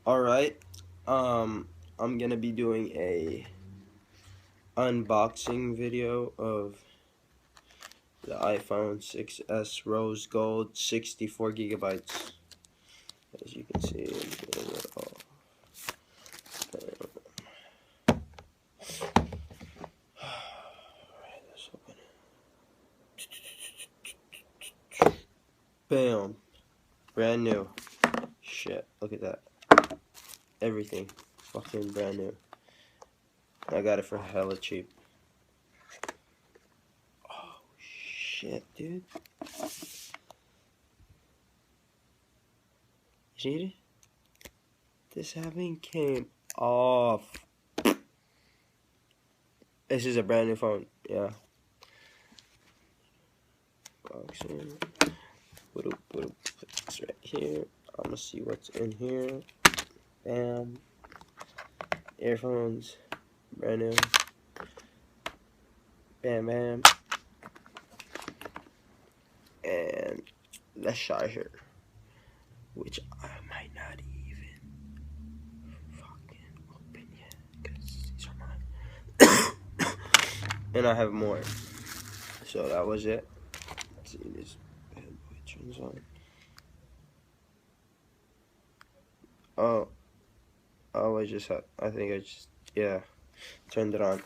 Alright, I'm gonna be doing a unboxing video of the iPhone 6s Rose Gold 64 gigabytes. As you can see, Alright, let's open it. Bam! Brand new. Shit, look at that. Everything. Fucking brand new. I got it for hella cheap. Oh, shit, dude. See it? This having came off. This is a brand new phone, yeah. Boxing. Put this right here. I'm gonna see what's in here. Bam. Earphones, brand new. Bam, bam. And the charger, which I might not even fucking open yet, because these are mine. And I have more. So that was it. Let's see, this bad boy turns on. Oh, I think I just, yeah, turned it on.